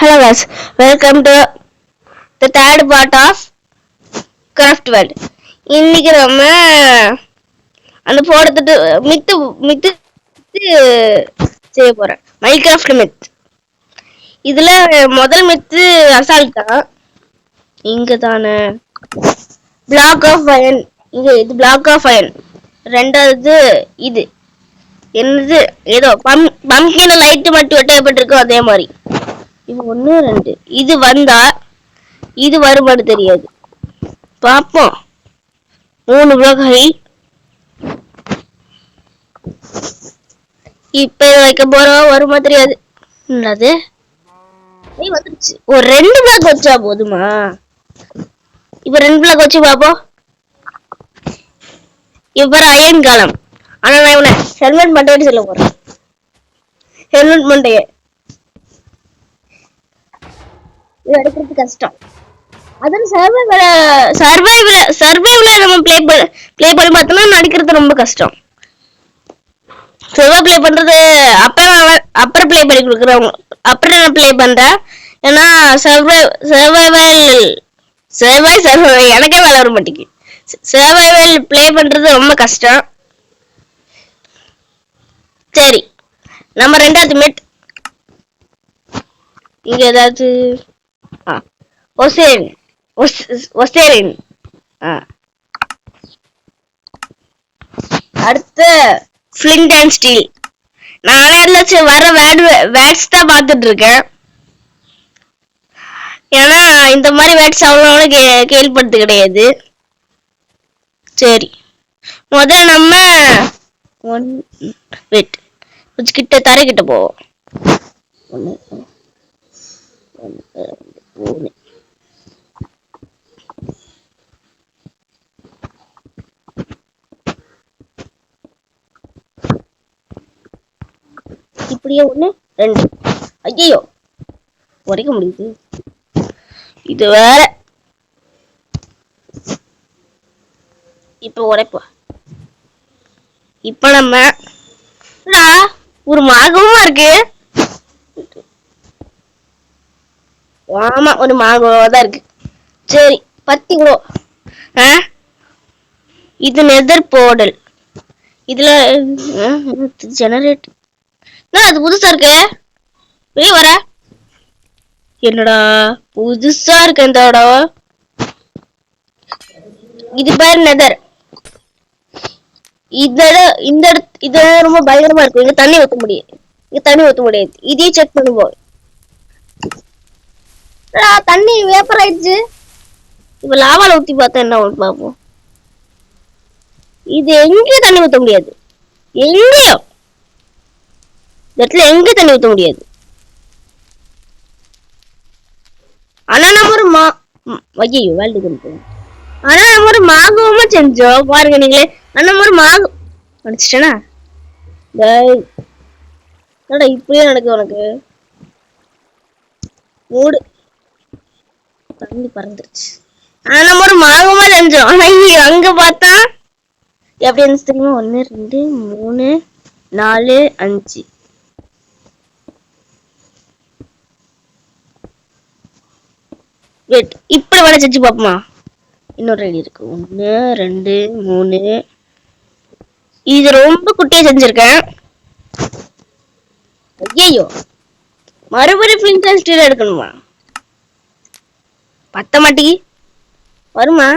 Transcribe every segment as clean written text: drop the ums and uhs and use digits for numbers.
Hello guys, welcome to the third part of Craft World. இன்னைக்கு நம்ம அந்த போடுறது மித்து மித்து செய்ய போறேன். Minecraft myth. இதுல முதல் மித்து அசால்ட் தான். இங்க தானே பிளாக் ஆஃப் அயன். இங்க இது பிளாக் ஆஃப் அயன். ரெண்டாவது இது என்னது ஏதோ பம்கின் லைட் மட்டும் வெட்டப்பட்டிருக்கும் அதே மாதிரி. இது 1 2 இது வந்தா இது வருமானு தெரியாது. பாப்போம். 3 பிளாக் ஹை. இப்ப வைக்க போறோம் வருமா தெரியாது. என்னது வந்துருச்சு. ஒரு 2 பிளாக் வச்சா போதுமா? இப்ப 2 பிளாக் வச்சு பாப்போம். இப்ப அயன் காலம். ஆனா நான் இவனை ஹெல்மெட் மண்டைன்னு சொல்ல போறேன். ஹெல்மெட் மண்டைய இது எடுக்கிறது கஷ்டம். அதான் சர்வைவல நம்ம ப்ளே பண்ணி பார்த்தோம்னா நடிக்கிறது ரொம்ப கஷ்டம். சர்வை ப்ளே பண்றது அப்புறம் ப்ளே பண்ணி கொடுக்குறவங்க அப்புறம் நான் ப்ளே பண்றேன். ஏன்னா சர்வைவல் எனக்கே வேலை வர மாட்டேங்குது. சர்வைவல் ப்ளே பண்றது ரொம்ப கஷ்டம். சரி, நம்ம ரெண்டாவது மிட் இங்க ஏதாவது ஒசேரின் அடுத்து ஃபிளிண்ட் அண்ட் ஸ்டீல். நானே வர வேர்ட்ஸ் தான் பார்த்துட்டு இருக்கேன். ஏன்னா இந்த மாதிரி வேர்ட்ஸ் அவ்வளோ கேள்விப்படுத்து கிடையாது. சரி, முதல்ல நம்ம கொஞ்சம் கிட்ட தரைக்கிட்ட போவோம். 1 2 3 இப்படியே 1 2. ஐயோ உடைக்க முடியுது. இது வேற. இப்ப உடைப்போம். இப்ப நம்ம ஒரு மாகமா இருக்கு. ஆமா, ஒரு மாங்கோவா தான் இருக்கு. சரி, 10 கிலோ. இது நெதர் போர்டல். இதுல ஜெனரேட் அது புதுசா இருக்கு. வெளிய வர என்னடா புதுசா இருக்கு இந்த இடம். இது பேர் நெதர். இந்த ரொம்ப பயங்கரமா இருக்கும். இங்க தண்ணி ஊத்த முடியாது. இதையும் செக் பண்ணுவோம். தண்ணி வேப்பர் ஆயிடுச்சு. இப்ப லாவால ஊத்தி பார்த்தா என்ன பாப்போம். இது எங்கேயும் தண்ணி ஊத்த முடியாது. எங்கேயும் எங்க தண்ணி ஊத்த முடியாது. ஆனா நம்ம ஒரு ஆனா நம்ம ஒரு மாங்கோமா செஞ்சோம் பாருங்க நீங்களே. நம்ம ஒரு மாங்கு அடிச்சிட்டேனா இப்படியே நடக்கு. உனக்கு மூடு தண்ணி பறந்துருச்சு. ஆனா நம்ம ஒரு மாங்கோமா செஞ்சோம். ஆனா அங்க பார்த்தா எப்படி இருந்துச்சு தெரியுமா? 1 2 3 4 5. இப்படி வேலை செஞ்சு பாப்போமா? இன்னொரு ரெடி இருக்கு. 1 2 3. இது ரொம்ப குட்டியா செஞ்சிருக்கேன். ஐயோ, மறுபடியும் ஃபிளிண்ட் அண்ட் ஸ்டீல் எடுக்கணுமா? பத்த மாட்டி வருமா?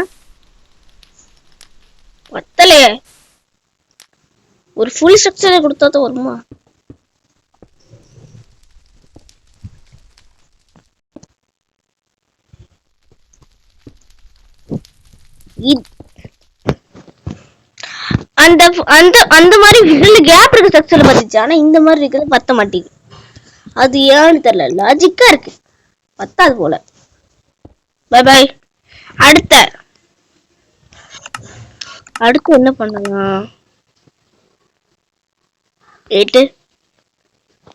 பத்தலையே. ஒரு ஃபுல் ஸ்ட்ரக்சர் கொடுத்தா தான் வருமா? அந்த அந்த அந்த மாதிரி இதுல கேப் இருக்கு ஸ்ட்ரக்சர் பத்திச்சு. ஆனா இந்த மாதிரி இருக்கிறது பத்த மாட்டேங்குது. அது ஏன்னு தெரியல. லாஜிக்கா இருக்கு. பத்தாது போல. Bye bye. அடுத்து என்ன பண்ணலாம்? 8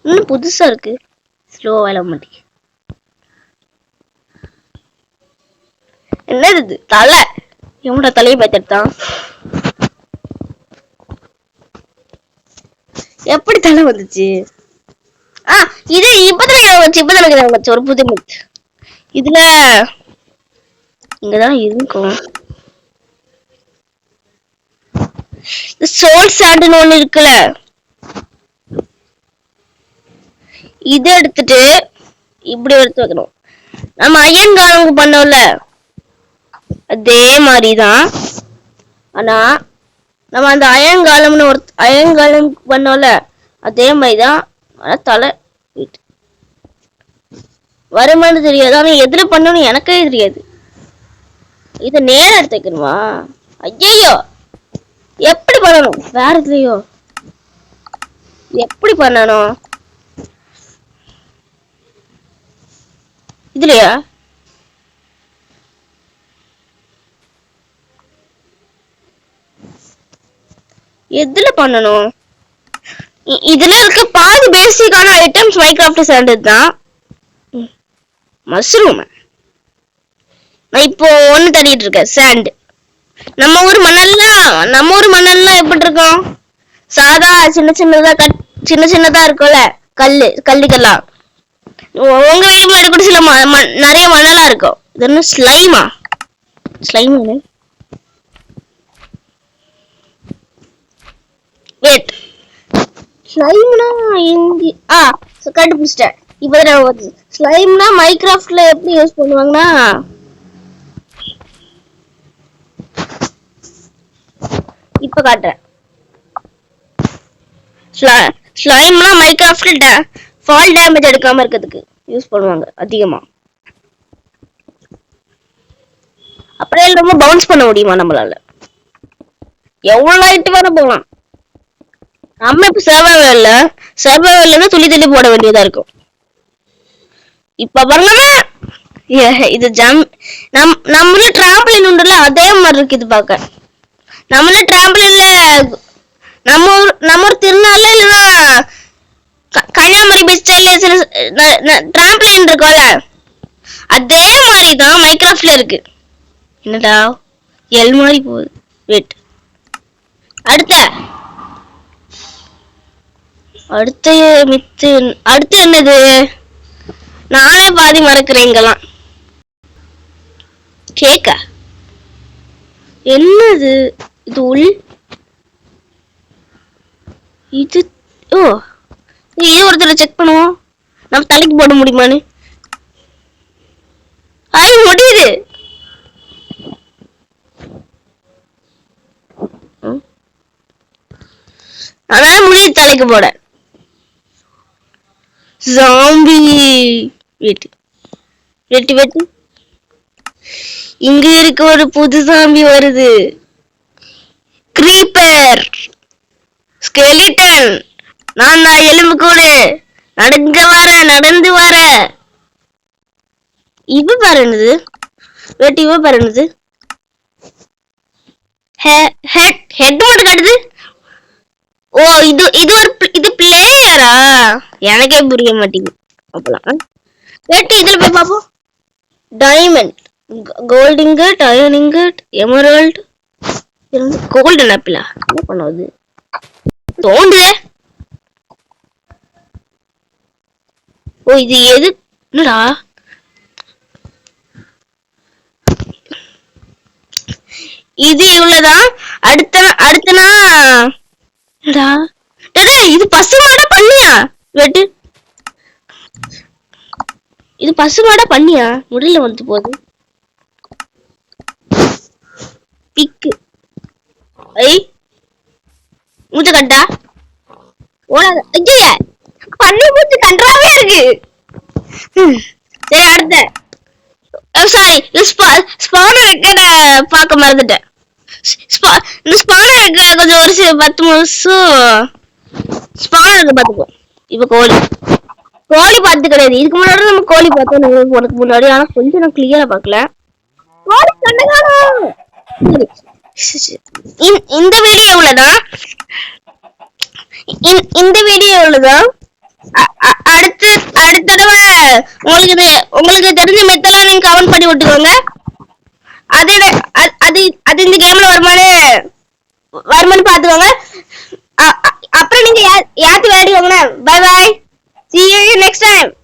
இன்னும் புதுசா இருக்கு. ஸ்லோவா வேலை மாட்டேங்குது. என்னது தலை? எவனோட தலையை பார்த்துட்டான்? எப்படி தலை வந்துச்சு? ஆ இது இப்பதான் ஞாபகம் வச்சு ஒரு புது மித். இதுல இங்கதான் இருக்கும். சோல் சாண்டுன்னு ஒண்ணு இருக்குல்ல, இதை எடுத்துட்டு இப்படி எடுத்து வைக்கணும். நம்ம அயன் காலம் பண்ணோம்ல அதே மாதிரிதான். ஆனா நம்ம அந்த அயங்காலம் பண்ணோம்ல அதே மாதிரிதான். ஆனா தலை வருமானு தெரியாது. ஆனா எதுல பண்ணணும் எனக்கே தெரியாது. இத நேரம் எடுத்து வைக்கணுமா? ஐயோ எப்படி பண்ணணும்? வேற எதுலயோ எப்படி பண்ணணும்? இதுலயா? எதுல பண்ணணும்? இதுல இருக்க பாதி பேசிக்கான ஐட்டம்ஸ் மைன்கிராஃப்ட் ஸ்டாண்டர்ட் தான். மஷ்ரூம் நான் இப்போ ஒண்ணு தள்ளிட்டு இருக்கேன். சாண்ட். நம்ம ஊர் மணல்லாம் எப்படி இருக்கும்? சாதா சின்ன சின்னதா இருக்கும்ல, கல்லுக்கெல்லாம். உங்க வீட்டு கூட சில நிறைய மணலா இருக்கும். இது என்ன ஸ்லைமா? ஸ்லைம் வெயிட், ஸ்லைம்னா கண்டுபிடிச்சிட்டேன். இப்ப ஸ்லைம்னா மைன்கிராஃப்ட்ல எப்படி யூஸ் பண்ணுவாங்கன்னா, இப்ப காட்டுறேன். ஸ்லைம்னா மைன்கிராஃப்ட்ல ஃபால் டேமேஜ் எடுக்காம இருக்கிறதுக்கு யூஸ் பண்ணுவாங்க அதிகமா. அப்படியே ரொம்ப பவுன்ஸ் பண்ண முடியுமா நம்மளால? எவ்வளவு ஹைட் வர போகலாம். நம்ம இப்ப சர்வைவல்ல துளி போட வேண்டியதா இருக்கும். இப்ப பாருங்க, இது நம்மள டிராம்பலின் உண்டுல அதே மாதிரி இருக்கு. இது பாக்க நம்மள டிராம்பலின்ல நம்ம ஒரு திருநாள்ல இல்லைன்னா கன்னியாகுமரி பீச்ல டிராம்பலின் இருக்கும்ல அதே மாதிரிதான் மைன்கிராஃப்ட்ல இருக்கு. என்னடா எல் மாதிரி போகுது. வெயிட், அடுத்து என்னது? நானே பாதி மறக்கிறேன் இங்கெல்லாம். கேக்கா என்னது? இது இது இது ஒருத்தர செக் பண்ணுவோம். நம்ம தலைக்கு போட முடியுமான்னு. முடியுது. அதனால முடியுது தலைக்கு போட. ஜாம்பி. வெட்டி இங்க இருக்க ஒரு புது ஜாம்பி வருது. Creeper, skeleton. நான் எலும்பு கூடு நடந்து வர. இவ பாருனது வெட்டி. இவ பாருனது ஹெட் மட்டும் காட்டுது. ஓ இது பிளேயரா? எனக்கே புரிய மாட்டேங்குது. அப்பலாம் வெட்டி இதுல போய் பாப்போம். Diamond, gold ingot, iron ingot, emerald, golden ஆப்பிளா? என்ன பண்ணுது? தோண்டுதே. ஓ இது எது? என்னடா இது? இவ்வளவுதான். அடுத்தனா இது பசுமாடா பண்ணியா? வெட்டு. இது பசுமாடா பண்ணியா? முடியல வந்து போகுது. பிக்கு மூச்சு கண்டா ஓடாத. ஐயா பண்ணி மூச்சு கண்டாவே இருக்கு. சரி அடுத்த. சாரி, ஸ்பானர் ரெக்கார்ட பார்க்க மறந்துட்டேன். இந்த ஸ்பானர் ரெக்கார்ட கொஞ்சம் ஒரு 10 நிமிஷம் ஸ்பானர் பார்த்துப்போம். இப்ப கோழி பார்த்து கிடையாது. இதுக்கு முன்னாடி நம்ம கோழி பார்த்தோம் போறதுக்கு முன்னாடி. ஆனா கொஞ்சம் நான் கிளியரா பார்க்கல. கோழி கண்டகாரம். இந்த வீடியோ உள்ளதான். அடுத்த தடவை உங்களுக்கு தெரிஞ்ச மெத்தெல்லாம் நீங்க கமெண்ட் பண்ணி விட்டுக்கோங்க. அது இந்த கேம்ல வருமானு பாத்துக்கோங்க. அப்புறம் நீங்க யாத்தி விளையாடுவாங்க. Bye bye. See you next time.